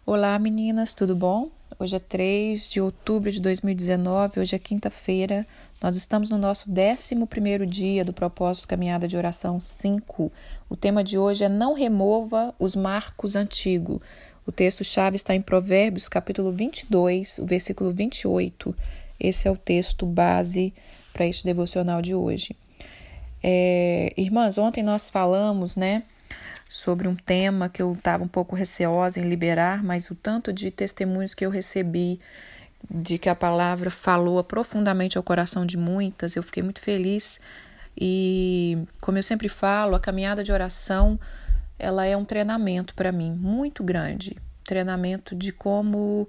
Olá meninas, tudo bom? Hoje é 3 de outubro de 2019, hoje é quinta-feira. Nós estamos no nosso 11º dia do propósito Caminhada de Oração 5. O tema de hoje é Não remova os marcos antigos. O texto-chave está em Provérbios, capítulo 22, o versículo 28. Esse é o texto base para este devocional de hoje. Irmãs, ontem nós falamos, sobre um tema que eu estava um pouco receosa em liberar, mas o tanto de testemunhos que eu recebi de que a palavra falou profundamente ao coração de muitas, eu fiquei muito feliz. E como eu sempre falo, a caminhada de oração, ela é um treinamento para mim muito grande, treinamento de como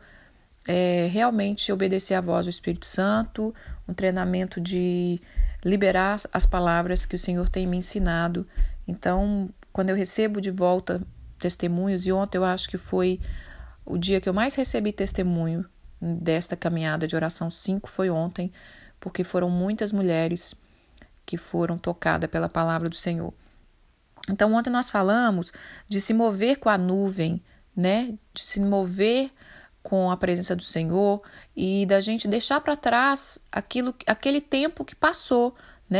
realmente obedecer à voz do Espírito Santo, um treinamento de liberar as palavras que o Senhor tem me ensinado. Então, quando eu recebo de volta testemunhos, e ontem eu acho que foi o dia que eu mais recebi testemunho desta caminhada de oração 5, foi ontem, porque foram muitas mulheres que foram tocadas pela palavra do Senhor. Então, ontem nós falamos de se mover com a nuvem, de se mover com a presença do Senhor e da gente deixar para trás aquele tempo que passou,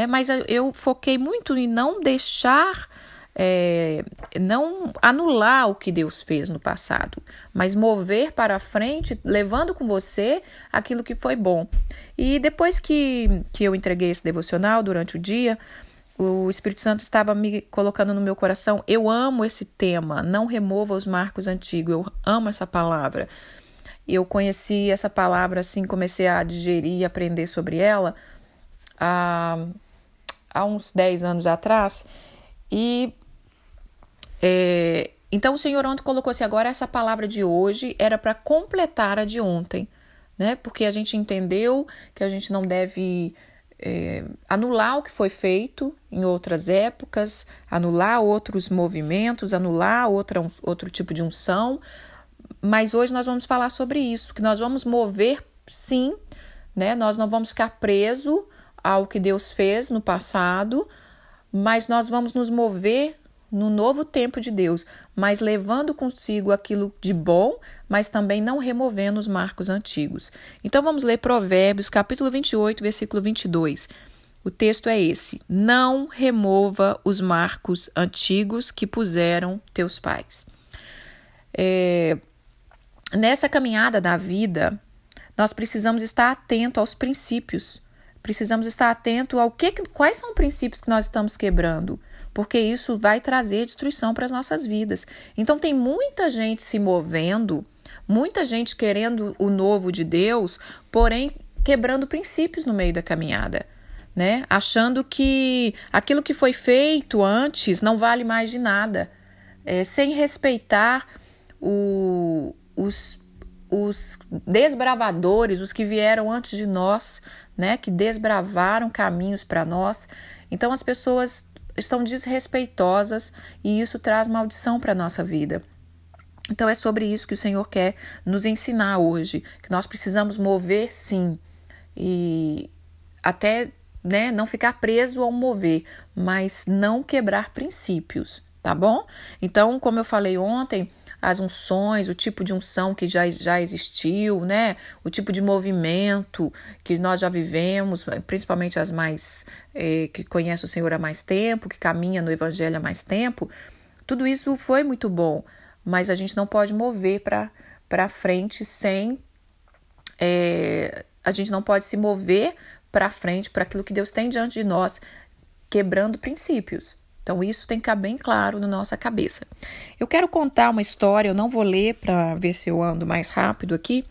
Mas eu foquei muito em não deixar, não anular o que Deus fez no passado, mas mover para frente, levando com você aquilo que foi bom. E depois que eu entreguei esse devocional durante o dia, o Espírito Santo estava me colocando no meu coração, eu amo esse tema, não remova os marcos antigos, eu amo essa palavra. Eu conheci essa palavra assim, comecei a digerir e aprender sobre ela há uns 10 anos atrás. E então o Senhor ontem colocou assim, agora essa palavra de hoje era para completar a de ontem, Porque a gente entendeu que a gente não deve anular o que foi feito em outras épocas, anular outros movimentos, anular outro tipo de unção. Mas hoje nós vamos falar sobre isso, que nós vamos mover sim, Nós não vamos ficar presos ao que Deus fez no passado, mas nós vamos nos mover no novo tempo de Deus, mas levando consigo aquilo de bom, mas também não removendo os marcos antigos. Então vamos ler Provérbios, capítulo 28, versículo 22. O texto é esse: Não remova os marcos antigos que puseram teus pais. Nessa caminhada da vida, nós precisamos estar atento aos princípios. Precisamos estar atento ao quais são os princípios que nós estamos quebrando, porque isso vai trazer destruição para as nossas vidas. Então tem muita gente se movendo, muita gente querendo o novo de Deus, porém quebrando princípios no meio da caminhada, Achando que aquilo que foi feito antes não vale mais de nada, sem respeitar os desbravadores, os que vieram antes de nós, que desbravaram caminhos para nós. Então as pessoas estão desrespeitosas e isso traz maldição para a nossa vida. Então é sobre isso que o Senhor quer nos ensinar hoje, que nós precisamos mover sim, e até não ficar preso ao mover, mas não quebrar princípios, tá bom? Então, como eu falei ontem, as unções, o tipo de unção que já existiu, O tipo de movimento que nós já vivemos, principalmente as mais que conhecem o Senhor há mais tempo, que caminha no Evangelho há mais tempo, tudo isso foi muito bom, mas a gente não pode mover para frente sem... a gente não pode se mover para frente para aquilo que Deus tem diante de nós, quebrando princípios. Então, isso tem que ficar bem claro na nossa cabeça. Eu quero contar uma história, eu não vou ler para ver se eu ando mais rápido aqui.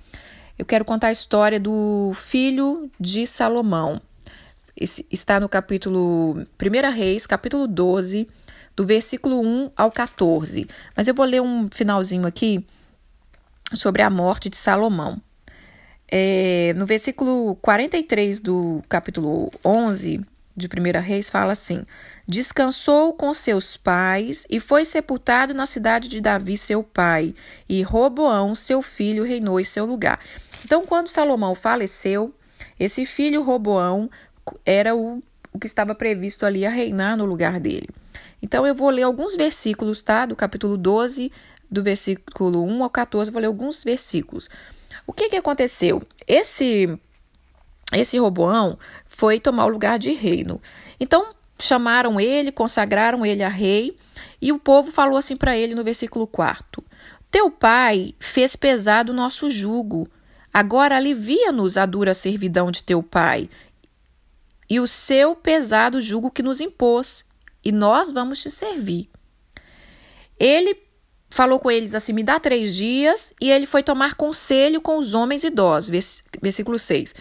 Eu quero contar a história do filho de Salomão. Está no capítulo 1 Reis, capítulo 12, do versículo 1 ao 14. Mas eu vou ler um finalzinho aqui sobre a morte de Salomão. No versículo 43 do capítulo 11 de 1 Reis, fala assim: Descansou com seus pais e foi sepultado na cidade de Davi, seu pai, e Roboão, seu filho, reinou em seu lugar. Então, quando Salomão faleceu, esse filho Roboão era o que estava previsto ali a reinar no lugar dele. Então, eu vou ler alguns versículos, do capítulo 12, do versículo 1 ao 14, vou ler alguns versículos. O que aconteceu? Esse Roboão foi tomar o lugar de reino. Então, chamaram ele, consagraram ele a rei, e o povo falou assim para ele no versículo 4: Teu pai fez pesado o nosso jugo, agora alivia-nos a dura servidão de teu pai, e o seu pesado jugo que nos impôs, e nós vamos te servir. Ele falou com eles assim: me dá 3 dias, e ele foi tomar conselho com os homens idosos. Versículo 6.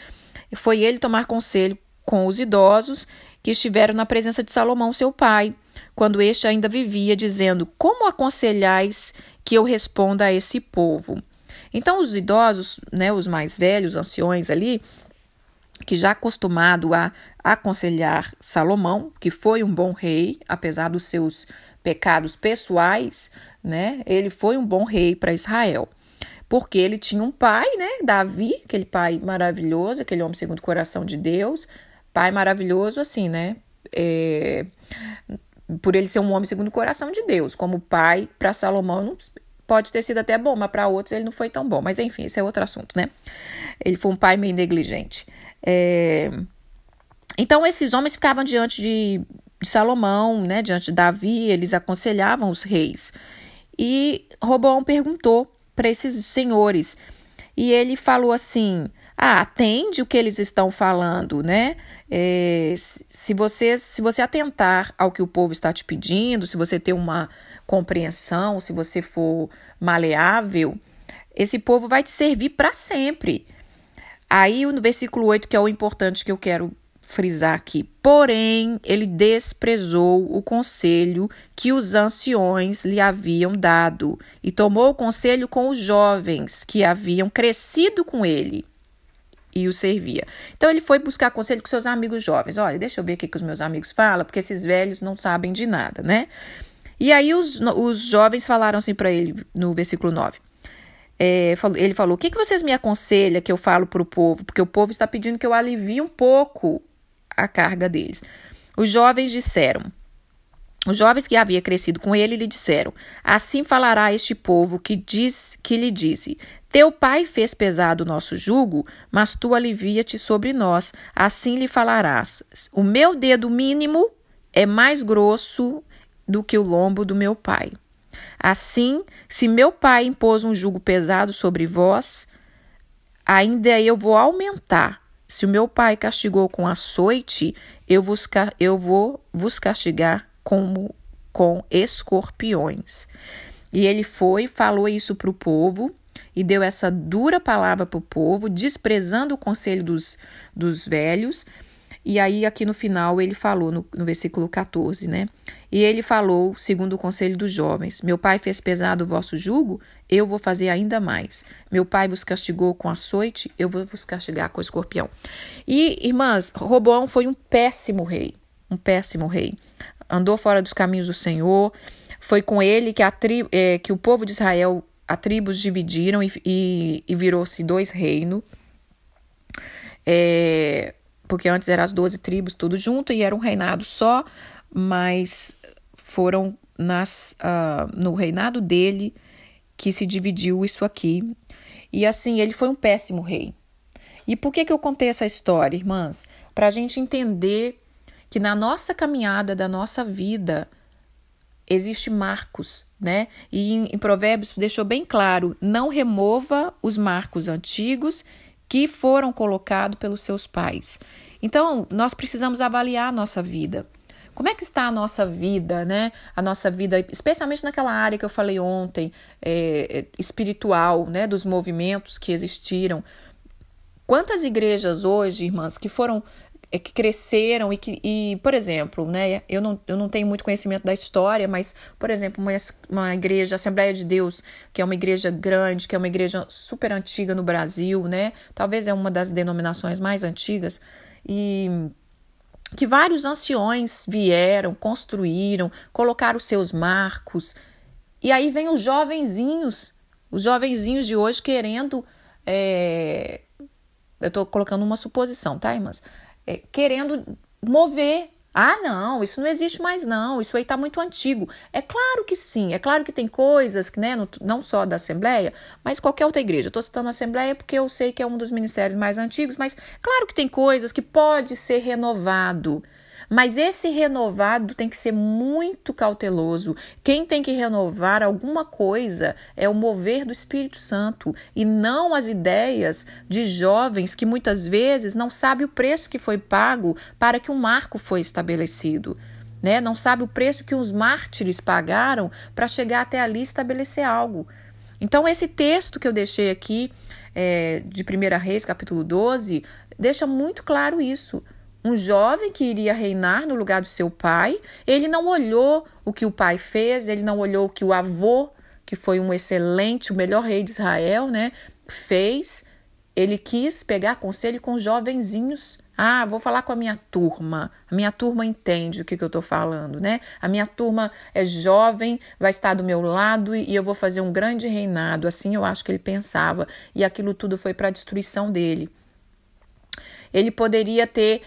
Foi ele tomar conselho com os idosos que estiveram na presença de Salomão, seu pai, quando este ainda vivia, dizendo: como aconselhais que eu responda a esse povo? Então os idosos, né, os mais velhos, anciões ali, que já acostumado a aconselhar Salomão, que foi um bom rei, apesar dos seus pecados pessoais, né, ele foi um bom rei para Israel. Porque ele tinha um pai, né, Davi, aquele pai maravilhoso, aquele homem segundo o coração de Deus, pai maravilhoso assim, né, por ele ser um homem segundo o coração de Deus, como pai para Salomão, não, pode ter sido até bom, mas para outros ele não foi tão bom, mas enfim, esse é outro assunto, né, ele foi um pai meio negligente. Então esses homens ficavam diante de Salomão, né, diante de Davi, eles aconselhavam os reis, e Roboão perguntou para esses senhores, e ele falou assim: atende o que eles estão falando, né? Se você atentar ao que o povo está te pedindo, se você ter uma compreensão, se você for maleável, esse povo vai te servir para sempre. Aí no versículo 8, que é o importante que eu quero frisar aqui: porém, ele desprezou o conselho que os anciões lhe haviam dado e tomou o conselho com os jovens que haviam crescido com ele e o servia. Então, ele foi buscar conselho com seus amigos jovens. Olha, deixa eu ver o que os meus amigos falam, porque esses velhos não sabem de nada, né? E aí, os jovens falaram assim para ele, no versículo 9. Ele falou: o que vocês me aconselham que eu falo para o povo? Porque o povo está pedindo que eu alivie um pouco a carga deles. Os jovens que havia crescido com ele lhe disseram: assim falará este povo que lhe disse: teu pai fez pesado o nosso jugo, mas tu alivia-te sobre nós. Assim lhe falarás: o meu dedo mínimo é mais grosso do que o lombo do meu pai. Assim, se meu pai impôs um jugo pesado sobre vós, ainda eu vou aumentar. Se o meu pai castigou com açoite, eu vou vos castigar como com escorpiões. E ele falou isso para o povo e deu essa dura palavra para o povo, desprezando o conselho dos velhos. E aí aqui no final ele falou, no versículo 14, né? E ele falou segundo o conselho dos jovens: meu pai fez pesado o vosso jugo, eu vou fazer ainda mais. Meu pai vos castigou com açoite, eu vou vos castigar com escorpião. E, irmãs, Roboão foi um péssimo rei. Andou fora dos caminhos do Senhor. Foi com ele que o povo de Israel, as tribos dividiram e virou-se 2 reinos. Porque antes eram as 12 tribos tudo junto e era um reinado só, mas foram no reinado dele que se dividiu isso aqui. E assim, ele foi um péssimo rei. E por que eu contei essa história, irmãs? Para a gente entender que na nossa caminhada da nossa vida existe marcos, né? E em Provérbios deixou bem claro: não remova os marcos antigos que foram colocados pelos seus pais. Então, nós precisamos avaliar a nossa vida. Como é que está a nossa vida, né? A nossa vida, especialmente naquela área que eu falei ontem, espiritual, né? Dos movimentos que existiram. Quantas igrejas hoje, irmãs, que cresceram e, por exemplo, né? Eu não tenho muito conhecimento da história, mas, por exemplo, uma igreja, Assembleia de Deus, que é uma igreja grande, que é uma igreja super antiga no Brasil, né? Talvez é uma das denominações mais antigas, e que vários anciões vieram, construíram, colocaram os seus marcos. E aí vem os jovenzinhos de hoje querendo, eu estou colocando uma suposição, tá, irmãs? Querendo mover Ah, não, isso não existe mais não, isso aí está muito antigo. É claro que sim, é claro que tem coisas que, né, não só da Assembleia, mas qualquer outra igreja. Estou citando a Assembleia porque eu sei que é um dos ministérios mais antigos, mas claro que tem coisas que pode ser renovado. Mas esse renovado tem que ser muito cauteloso. Quem tem que renovar alguma coisa é o mover do Espírito Santo e não as ideias de jovens que muitas vezes não sabem o preço que foi pago para que um marco foi estabelecido. Né? Não sabe o preço que os mártires pagaram para chegar até ali e estabelecer algo. Então, esse texto que eu deixei aqui, de 1 Reis, capítulo 12, deixa muito claro isso. Um jovem que iria reinar no lugar do seu pai, ele não olhou o que o pai fez, ele não olhou o que o avô, que foi um excelente, o melhor rei de Israel, né, fez. Ele quis pegar conselho com os jovenzinhos. Ah, vou falar com a minha turma entende o que eu estou falando, né? A minha turma é jovem, vai estar do meu lado e eu vou fazer um grande reinado. Assim eu acho que ele pensava. E aquilo tudo foi para a destruição dele. Ele poderia ter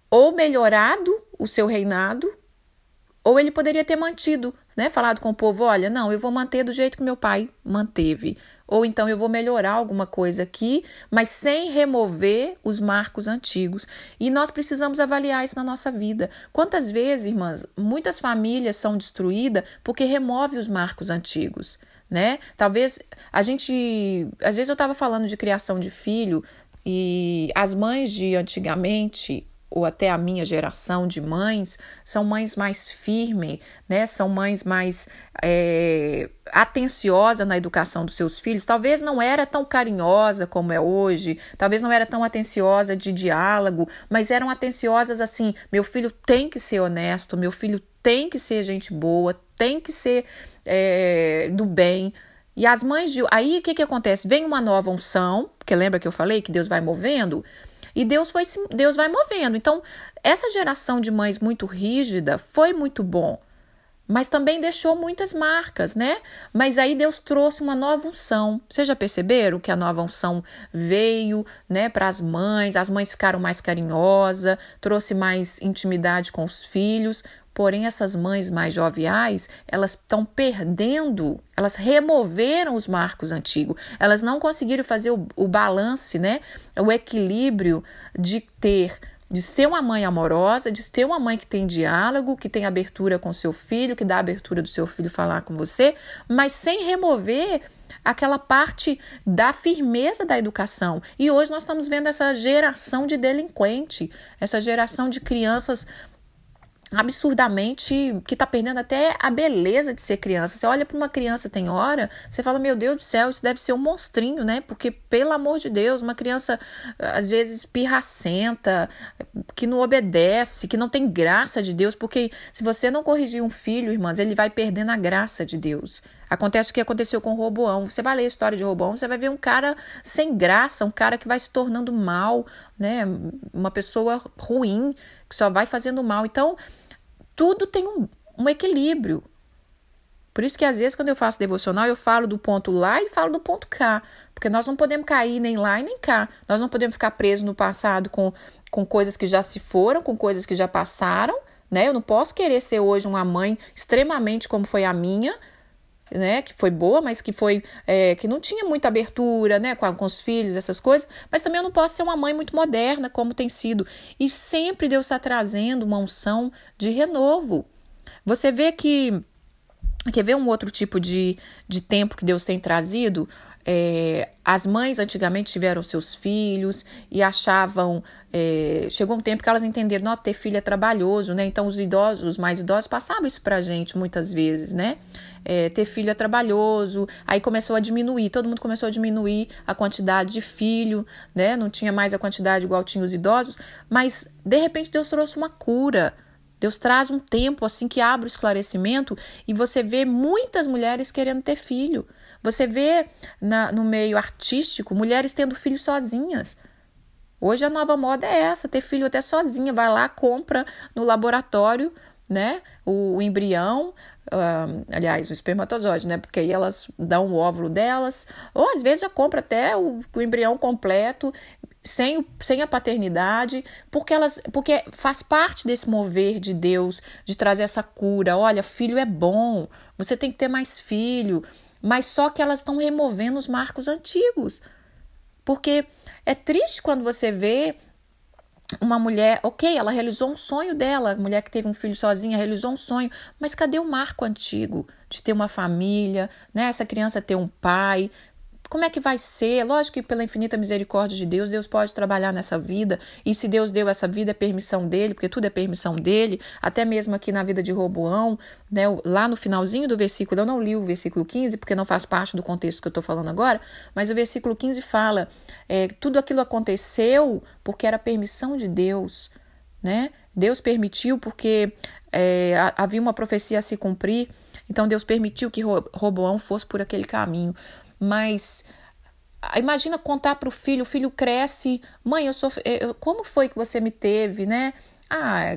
ou melhorado o seu reinado, ou ele poderia ter mantido, né? Falado com o povo, olha, não, eu vou manter do jeito que meu pai manteve. Ou então eu vou melhorar alguma coisa aqui, mas sem remover os marcos antigos. E nós precisamos avaliar isso na nossa vida. Quantas vezes, irmãs, muitas famílias são destruídas porque remove os marcos antigos, né? Talvez às vezes eu estava falando de criação de filho e as mães de antigamente, ou até a minha geração de mães, são mães mais firmes, né? São mães mais atenciosas na educação dos seus filhos. Talvez não era tão carinhosa como é hoje, talvez não era tão atenciosa de diálogo, mas eram atenciosas assim, meu filho tem que ser honesto, meu filho tem que ser gente boa, tem que ser do bem. E as mães aí o que acontece? Vem uma nova unção, porque lembra que eu falei que Deus vai movendo? E Deus vai movendo. Então, essa geração de mães muito rígida foi muito bom, mas também deixou muitas marcas, né? Mas aí Deus trouxe uma nova unção. Vocês já perceberam que a nova unção veio, né, para as mães ficaram mais carinhosas, trouxe mais intimidade com os filhos. Porém, essas mães mais joviais, elas estão perdendo, elas removeram os marcos antigos. Elas não conseguiram fazer o balance, né? O equilíbrio de ser uma mãe amorosa, de ser uma mãe que tem diálogo, que tem abertura com seu filho, que dá abertura do seu filho falar com você, mas sem remover aquela parte da firmeza da educação. E hoje nós estamos vendo essa geração de delinquente, essa geração de crianças absurdamente, que está perdendo até a beleza de ser criança. Você olha para uma criança tem hora, você fala, meu Deus do céu, isso deve ser um monstrinho, né? Porque, pelo amor de Deus, uma criança às vezes pirracenta, que não obedece, que não tem graça de Deus, porque se você não corrigir um filho, irmãs, ele vai perdendo a graça de Deus. Acontece o que aconteceu com Roboão. Você vai ler a história de Roboão, você vai ver um cara sem graça, um cara que vai se tornando mal, né? Uma pessoa ruim, que só vai fazendo mal. Então, tudo tem um equilíbrio. Por isso que às vezes quando eu faço devocional, eu falo do ponto lá e falo do ponto cá. Porque nós não podemos cair nem lá e nem cá. Nós não podemos ficar presos no passado com coisas que já se foram, com coisas que já passaram, né? Eu não posso querer ser hoje uma mãe extremamente como foi a minha, né, que foi boa, mas que foi que não tinha muita abertura, né, com os filhos, essas coisas, mas também eu não posso ser uma mãe muito moderna, como tem sido. E sempre Deus está trazendo uma unção de renovo. Você vê que, quer ver um outro tipo de tempo que Deus tem trazido? As mães antigamente tiveram seus filhos e achavam, chegou um tempo que elas entenderam, não, ter filho é trabalhoso, né? Então os mais idosos passavam isso pra gente muitas vezes, né? Ter filho é trabalhoso, aí começou a diminuir, todo mundo começou a diminuir a quantidade de filho, né? Não tinha mais a quantidade igual tinha os idosos, mas de repente Deus trouxe uma cura. Deus traz um tempo assim que abre o esclarecimento e você vê muitas mulheres querendo ter filho. Você vê no meio artístico mulheres tendo filhos sozinhas. Hoje a nova moda é essa, ter filho até sozinha. Vai lá, compra no laboratório, né, o embrião, aliás, o espermatozoide, né, porque aí elas dão o óvulo delas. Ou às vezes já compra até o embrião completo. sem a paternidade, porque faz parte desse mover de Deus, de trazer essa cura. Olha, filho é bom, você tem que ter mais filho, mas só que elas estão removendo os marcos antigos. Porque é triste quando você vê uma mulher, ok, ela realizou um sonho dela, a mulher que teve um filho sozinha realizou um sonho, mas cadê o marco antigo de ter uma família, né? Essa criança ter um pai? Como é que vai ser? Lógico que pela infinita misericórdia de Deus, Deus pode trabalhar nessa vida, e se Deus deu essa vida é permissão dele, porque tudo é permissão dele, até mesmo aqui na vida de Roboão, né, lá no finalzinho do versículo, eu não li o versículo 15, porque não faz parte do contexto que eu estou falando agora, mas o versículo 15 fala, tudo aquilo aconteceu porque era permissão de Deus, né? Deus permitiu porque havia uma profecia a se cumprir, então Deus permitiu que Roboão fosse por aquele caminho. Mas imagina contar para o filho cresce, mãe, como foi que você me teve, né?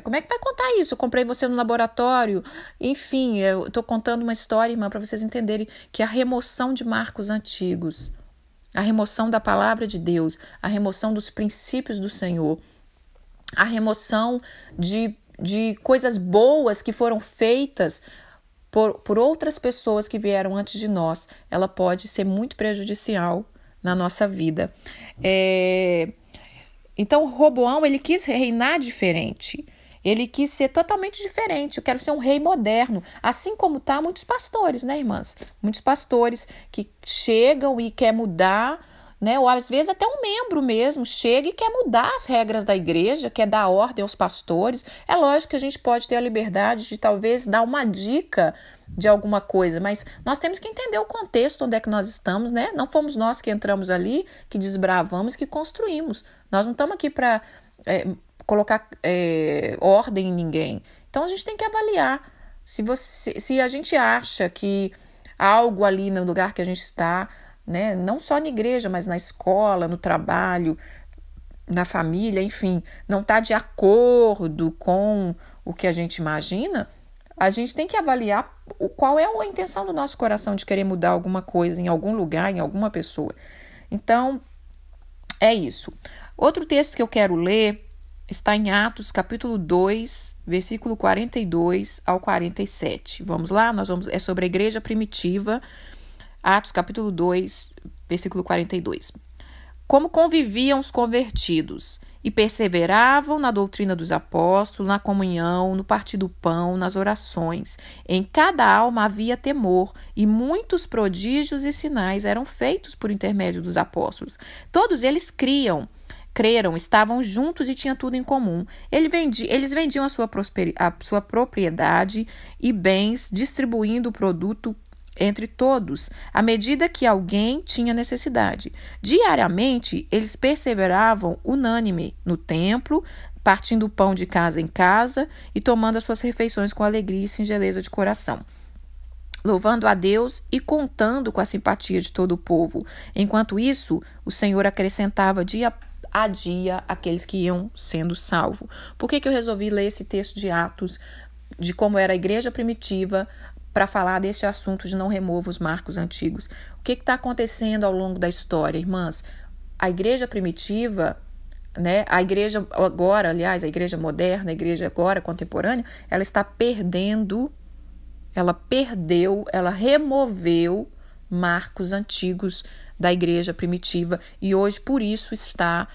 Como é que vai contar isso? Eu comprei você no laboratório. Enfim, eu estou contando uma história, irmã, para vocês entenderem que a remoção de marcos antigos, a remoção da palavra de Deus, a remoção dos princípios do Senhor, a remoção de coisas boas que foram feitas por outras pessoas que vieram antes de nós, ela pode ser muito prejudicial na nossa vida. Então, Roboão, ele quis reinar diferente. Ele quis ser totalmente diferente. Eu quero ser um rei moderno. Assim como muitos pastores, né, irmãs? Muitos pastores que chegam e quer mudar, né? Ou às vezes até um membro mesmo chega e quer mudar as regras da igreja, quer dar ordem aos pastores. É lógico que a gente pode ter a liberdade de talvez dar uma dica de alguma coisa, mas nós temos que entender o contexto onde é que nós estamos, né? Não fomos nós que entramos ali, que desbravamos, que construímos. Nós não estamos aqui para colocar ordem em ninguém. Então a gente tem que avaliar se a gente acha que algo ali no lugar que a gente está, né, não só na igreja, mas na escola, no trabalho, na família, enfim, não está de acordo com o que a gente imagina, a gente tem que avaliar qual é a intenção do nosso coração de querer mudar alguma coisa em algum lugar, em alguma pessoa. Então, é isso. Outro texto que eu quero ler está em Atos, capítulo 2, versículo 42 ao 47. Vamos lá? É sobre a igreja primitiva. Atos, capítulo 2, versículo 42. Como conviviam os convertidos e perseveravam na doutrina dos apóstolos, na comunhão, no partir do pão, nas orações. Em cada alma havia temor, e muitos prodígios e sinais eram feitos por intermédio dos apóstolos. Todos eles creram, estavam juntos e tinham tudo em comum. Eles vendiam a sua propriedade e bens, distribuindo o produto entre todos, à medida que alguém tinha necessidade. Diariamente, eles perseveravam unânime no templo, partindo o pão de casa em casa e tomando as suas refeições com alegria e singeleza de coração, louvando a Deus e contando com a simpatia de todo o povo. Enquanto isso, o Senhor acrescentava dia a dia aqueles que iam sendo salvos. Por que eu resolvi ler esse texto de Atos, de como era a igreja primitiva, para falar desse assunto de não remova os marcos antigos? O que está acontecendo ao longo da história, irmãs? A igreja primitiva, né, a igreja agora, aliás, a igreja moderna, a igreja agora contemporânea, ela está perdendo, ela removeu marcos antigos da igreja primitiva e hoje por isso está,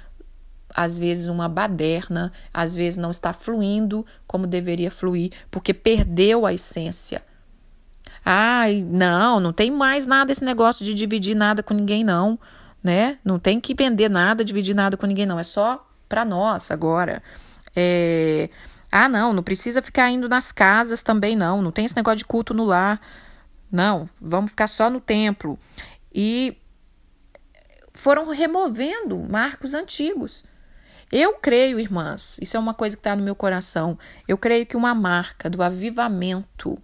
às vezes, uma baderna, às vezes não está fluindo como deveria fluir, porque perdeu a essência. Não tem mais nada esse negócio de dividir nada com ninguém, não, né? Não tem que vender nada, dividir nada com ninguém, não. É só para nós agora. Não precisa ficar indo nas casas também, não. Não tem esse negócio de culto no lar. Não, vamos ficar só no templo. E foram removendo marcos antigos. Eu creio, irmãs, isso é uma coisa que está no meu coração, eu creio que uma marca do avivamento,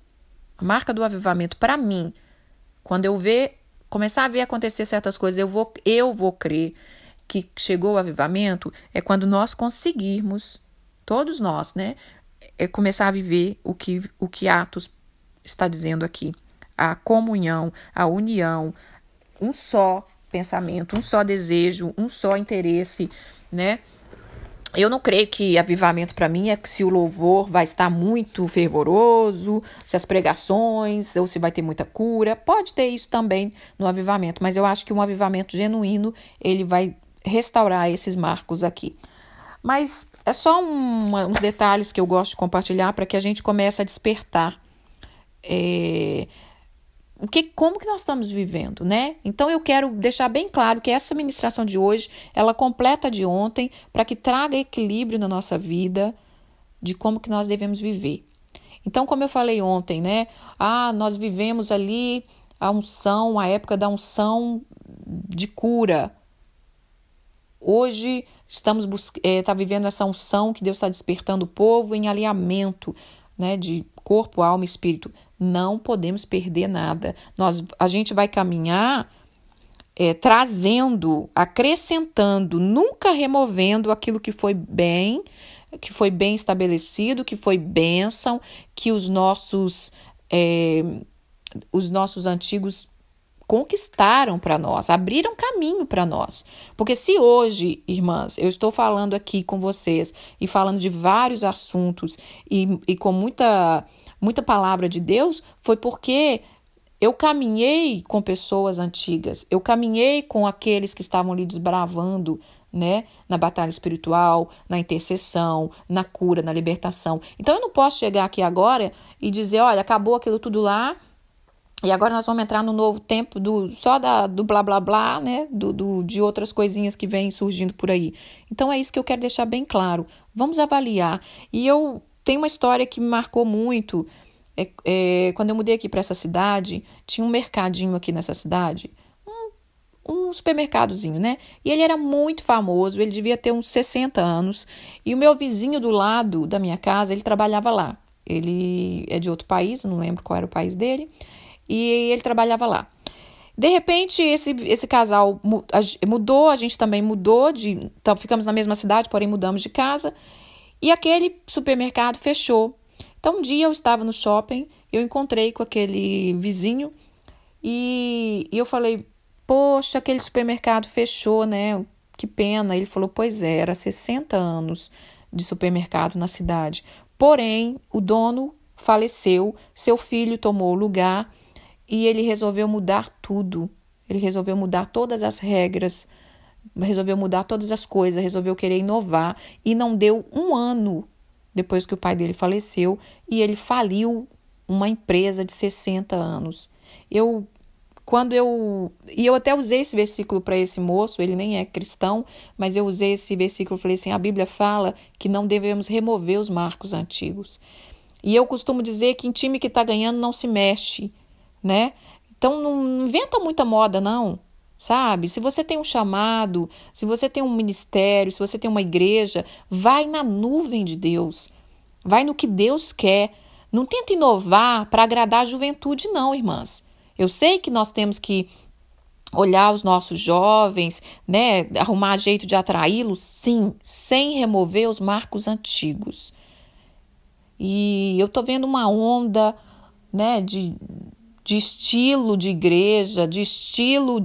a marca do avivamento, para mim, quando eu começar a ver acontecer certas coisas, eu vou crer que chegou o avivamento, é quando nós conseguirmos, todos nós, né, começar a viver o que Atos está dizendo aqui. A comunhão, a união, um só, pensamento, um só desejo, um só interesse, né? Eu não creio que avivamento para mim é se o louvor vai estar muito fervoroso, se as pregações, ou se vai ter muita cura. Pode ter isso também no avivamento, mas eu acho que um avivamento genuíno, ele vai restaurar esses marcos aqui. Mas é só uns detalhes que eu gosto de compartilhar para que a gente comece a despertar como que nós estamos vivendo, né? Então eu quero deixar bem claro que essa ministração de hoje, ela completa a de ontem, para que traga equilíbrio na nossa vida de como que nós devemos viver. Então, como eu falei ontem, né? Nós vivemos ali a época da unção de cura. Hoje estamos vivendo essa unção que Deus está despertando o povo em alinhamento, né, de corpo, alma e espírito. Não podemos perder nada. A gente vai caminhar trazendo, acrescentando, nunca removendo aquilo que foi bem estabelecido, que foi bênção, que os nossos antigos conquistaram para nós, abriram caminho para nós. Porque se hoje, irmãs, eu estou falando aqui com vocês e falando de vários assuntos e com muita palavra de Deus, foi porque eu caminhei com pessoas antigas, eu caminhei com aqueles que estavam ali desbravando, né, na batalha espiritual, na intercessão, na cura, na libertação. Então eu não posso chegar aqui agora e dizer, olha, acabou aquilo tudo lá, e agora nós vamos entrar no novo tempo do blá blá blá, né? De outras coisinhas que vêm surgindo por aí. Então é isso que eu quero deixar bem claro. Vamos avaliar. E eu tenho uma história que me marcou muito. Quando eu mudei aqui para essa cidade, tinha um mercadinho aqui nessa cidade, um supermercadozinho, né? E ele era muito famoso, ele devia ter uns 60 anos. E o meu vizinho do lado da minha casa, ele trabalhava lá. Ele é de outro país, não lembro qual era o país dele. E ele trabalhava lá. De repente, esse casal mudou, a gente também mudou, então ficamos na mesma cidade, porém mudamos de casa. E aquele supermercado fechou. Então, um dia eu estava no shopping, eu encontrei com aquele vizinho e eu falei, poxa, aquele supermercado fechou, né? Que pena. Ele falou, pois é, era 60 anos de supermercado na cidade. Porém, o dono faleceu, seu filho tomou o lugar. E ele resolveu mudar tudo. Ele resolveu mudar todas as regras, resolveu mudar todas as coisas, resolveu querer inovar. E não deu um ano depois que o pai dele faleceu e ele faliu uma empresa de 60 anos. Eu até usei esse versículo para esse moço, ele nem é cristão, mas eu usei esse versículo e falei assim, a Bíblia fala que não devemos remover os marcos antigos. E eu costumo dizer que em time que está ganhando não se mexe, né? Então não inventa muita moda não, sabe? Se você tem um chamado, se você tem um ministério, se você tem uma igreja, vai na nuvem de Deus, vai no que Deus quer. Não tenta inovar para agradar a juventude não, irmãs. Eu sei que nós temos que olhar os nossos jovens, né? Arrumar jeito de atraí-los, sim, sem remover os marcos antigos. E eu tô vendo uma onda, né, de estilo de igreja, de estilo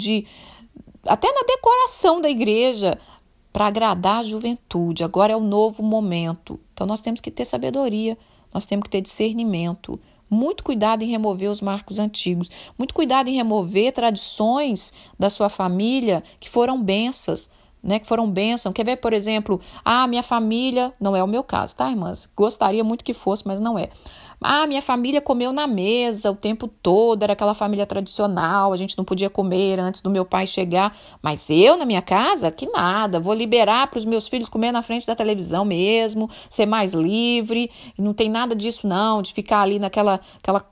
até na decoração da igreja, para agradar a juventude. Agora é o novo momento. Então nós temos que ter sabedoria, nós temos que ter discernimento. Muito cuidado em remover os marcos antigos. Muito cuidado em remover tradições da sua família que foram bênçãos, né? Que foram bênção. Quer ver, por exemplo, minha família, não é o meu caso, tá, irmãs? Gostaria muito que fosse, mas não é. Minha família comeu na mesa o tempo todo, era aquela família tradicional, a gente não podia comer antes do meu pai chegar. Mas eu, na minha casa, que nada, vou liberar para os meus filhos comer na frente da televisão mesmo, ser mais livre, e não tem nada disso não, de ficar ali naquela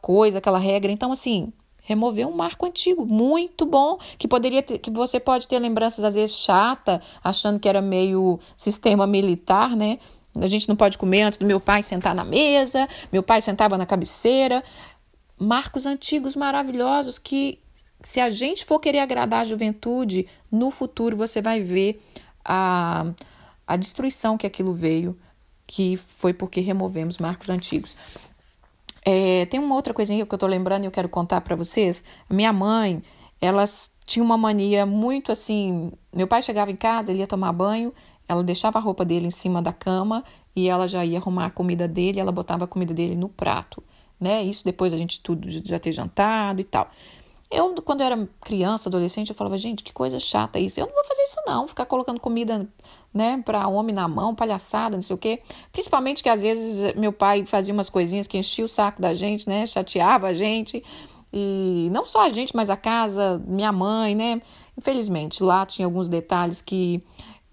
coisa, aquela regra. Então, assim, remover um marco antigo, muito bom, que você pode ter lembranças às vezes chata, achando que era meio sistema militar, né? A gente não pode comer antes do meu pai sentar na mesa, meu pai sentava na cabeceira. Marcos antigos maravilhosos que, se a gente for querer agradar a juventude, no futuro você vai ver a destruição que aquilo veio, que foi porque removemos marcos antigos. Tem uma outra coisinha que eu estou lembrando e eu quero contar para vocês. Minha mãe, elas tinham uma mania muito assim, meu pai chegava em casa, ele ia tomar banho, ela deixava a roupa dele em cima da cama e ela já ia arrumar a comida dele, ela botava a comida dele no prato, né? Isso depois a gente tudo já ter jantado e tal. Eu, quando eu era criança, adolescente, eu falava, gente, que coisa chata isso. Eu não vou fazer isso não, ficar colocando comida, né, para homem na mão, palhaçada, não sei o quê. Principalmente que às vezes meu pai fazia umas coisinhas que enchia o saco da gente, né, chateava a gente. E não só a gente, mas a casa, minha mãe, né. Infelizmente, lá tinha alguns detalhes que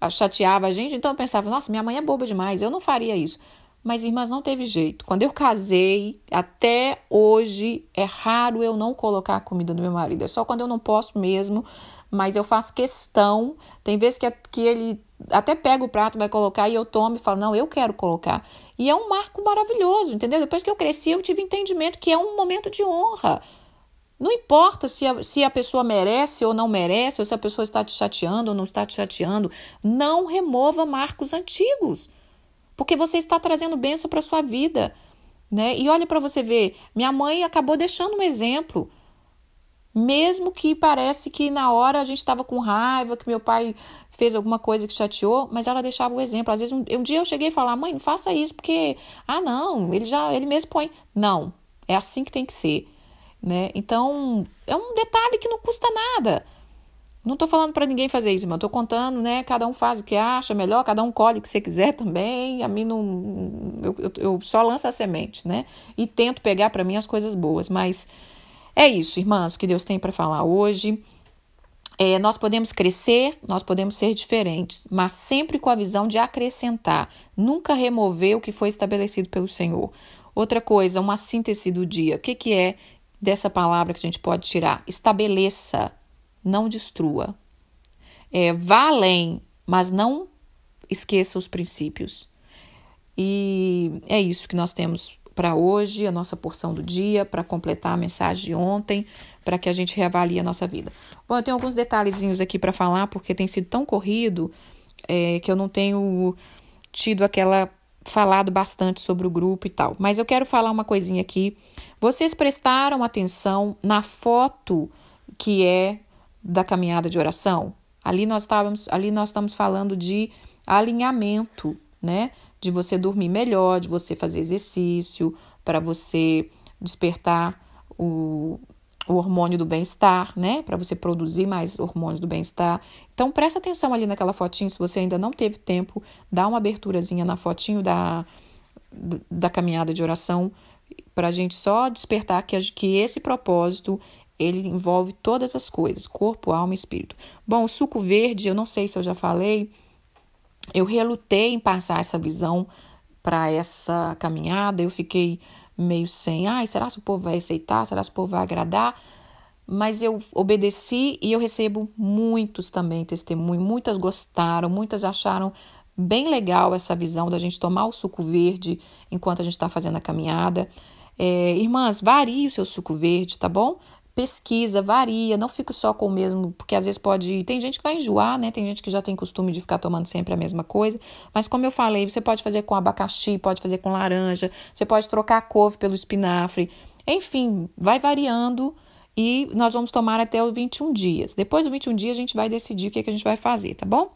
chateava a gente. Então eu pensava, nossa, minha mãe é boba demais, eu não faria isso. Mas, irmãs, não teve jeito. Quando eu casei, até hoje, é raro eu não colocar a comida do meu marido. É só quando eu não posso mesmo, mas eu faço questão. Tem vezes que ele até pega o prato, vai colocar e eu tomo e falo, não, eu quero colocar. E é um marco maravilhoso, entendeu? Depois que eu cresci, eu tive entendimento que é um momento de honra. Não importa se a pessoa merece ou não merece, ou se a pessoa está te chateando ou não está te chateando. Não remova marcos antigos. Porque você está trazendo bênção para a sua vida, né? E olha para você ver, minha mãe acabou deixando um exemplo. Mesmo que parece que na hora a gente estava com raiva, que meu pai fez alguma coisa que chateou, mas ela deixava o exemplo. Às vezes um dia eu cheguei a falar, mãe, não faça isso, porque, não, ele mesmo põe. Não, é assim que tem que ser, né? Então, é um detalhe que não custa nada. Não estou falando para ninguém fazer isso, mas estou contando, né? Cada um faz o que acha melhor, cada um colhe o que você quiser também. A mim não. Eu só lanço a semente, né? E tento pegar para mim as coisas boas. Mas é isso, irmãs, que Deus tem para falar hoje. Nós podemos crescer, nós podemos ser diferentes, mas sempre com a visão de acrescentar, nunca remover o que foi estabelecido pelo Senhor. Outra coisa, uma síntese do dia. O que é dessa palavra que a gente pode tirar? Estabeleça. Não destrua. Vá além, mas não esqueça os princípios. E é isso que nós temos para hoje, a nossa porção do dia, para completar a mensagem de ontem, para que a gente reavalie a nossa vida. Bom, eu tenho alguns detalhezinhos aqui para falar, porque tem sido tão corrido que eu não tenho tido falado bastante sobre o grupo e tal. Mas eu quero falar uma coisinha aqui. Vocês prestaram atenção na foto que da caminhada de oração? Ali nós estamos falando de alinhamento, né? De você dormir melhor, de você fazer exercício, para você despertar o hormônio do bem-estar, né? Para você produzir mais hormônios do bem-estar. Então, presta atenção ali naquela fotinho, se você ainda não teve tempo, dá uma aberturazinha na fotinho da caminhada de oração, para a gente só despertar que esse propósito ele envolve todas as coisas, corpo, alma e espírito. Bom, o suco verde, eu não sei se eu já falei, eu relutei em passar essa visão para essa caminhada, eu fiquei meio sem, será que o povo vai aceitar? Será que o povo vai agradar? Mas eu obedeci e eu recebo muitos também testemunhos, muitas gostaram, muitas acharam bem legal essa visão da gente tomar o suco verde enquanto a gente está fazendo a caminhada. Irmãs, varie o seu suco verde, tá bom? Pesquisa, varia, não fico só com o mesmo, porque às vezes tem gente que vai enjoar, né? Tem gente que já tem costume de ficar tomando sempre a mesma coisa, mas como eu falei, você pode fazer com abacaxi, pode fazer com laranja, você pode trocar a couve pelo espinafre, enfim, vai variando e nós vamos tomar até os 21 dias. Depois dos 21 dias a gente vai decidir o que a gente vai fazer, tá bom?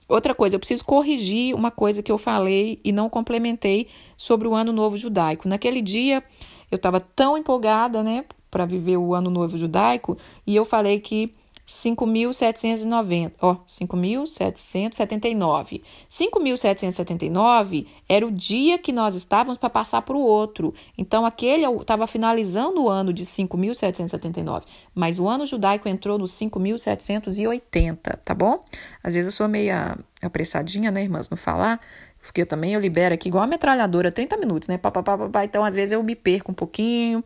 Outra coisa, eu preciso corrigir uma coisa que eu falei e não complementei sobre o Ano Novo Judaico. Naquele dia, eu estava tão empolgada, né, para viver o Ano Novo Judaico, e eu falei que 5.790, 5.779. 5.779 era o dia que nós estávamos para passar para o outro. Então, aquele estava finalizando o ano de 5.779, mas o ano judaico entrou no 5.780, tá bom? Às vezes eu sou meio apressadinha, né, irmãs, no falar, porque eu libero aqui igual a metralhadora, 30 minutos, né, então às vezes eu me perco um pouquinho.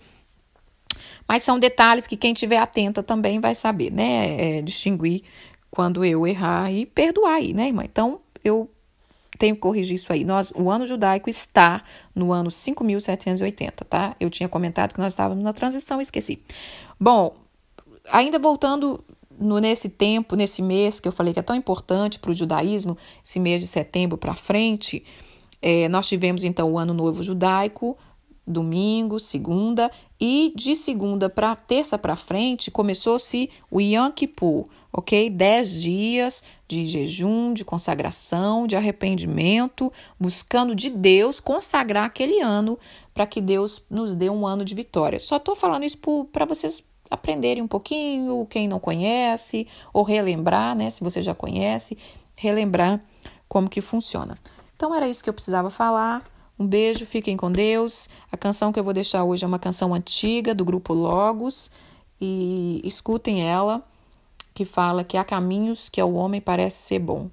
Mas são detalhes que quem estiver atenta também vai saber, né? Distinguir quando eu errar e perdoar aí, né, irmã? Então, eu tenho que corrigir isso aí. O ano judaico está no ano 5.780, tá? Eu tinha comentado que nós estávamos na transição e esqueci. Bom, ainda voltando nesse mês que eu falei que é tão importante para o judaísmo, esse mês de setembro para frente, nós tivemos então o Ano Novo Judaico, domingo, segunda, e de segunda para terça para frente começou-se o Yom Kippur, ok? 10 dias de jejum, de consagração, de arrependimento, buscando de Deus consagrar aquele ano para que Deus nos dê um ano de vitória. Só estou falando isso para vocês aprenderem um pouquinho, quem não conhece, ou relembrar, né? Se você já conhece, relembrar como que funciona. Então era isso que eu precisava falar. Um beijo, fiquem com Deus. A canção que eu vou deixar hoje é uma canção antiga do grupo Logos, e escutem ela, que fala que há caminhos que ao homem parece ser bom,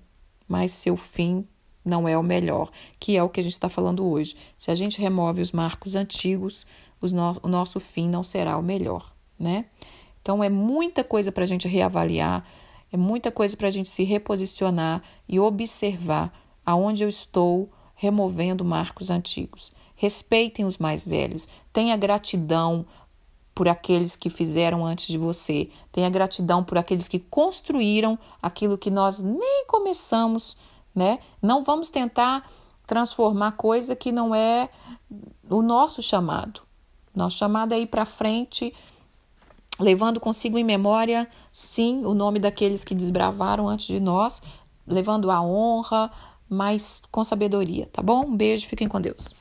mas seu fim não é o melhor, que é o que a gente está falando hoje. Se a gente remove os marcos antigos, o nosso fim não será o melhor, né? Então é muita coisa para a gente reavaliar, é muita coisa para a gente se reposicionar e observar aonde eu estou removendo marcos antigos. Respeitem os mais velhos, tenha gratidão por aqueles que fizeram antes de você, tenha gratidão por aqueles que construíram aquilo que nós nem começamos, né? Não vamos tentar transformar coisa que não é o nosso chamado. Nosso chamado é ir para frente, levando consigo em memória, sim, o nome daqueles que desbravaram antes de nós, levando a honra, mas com sabedoria, tá bom? Um beijo, fiquem com Deus.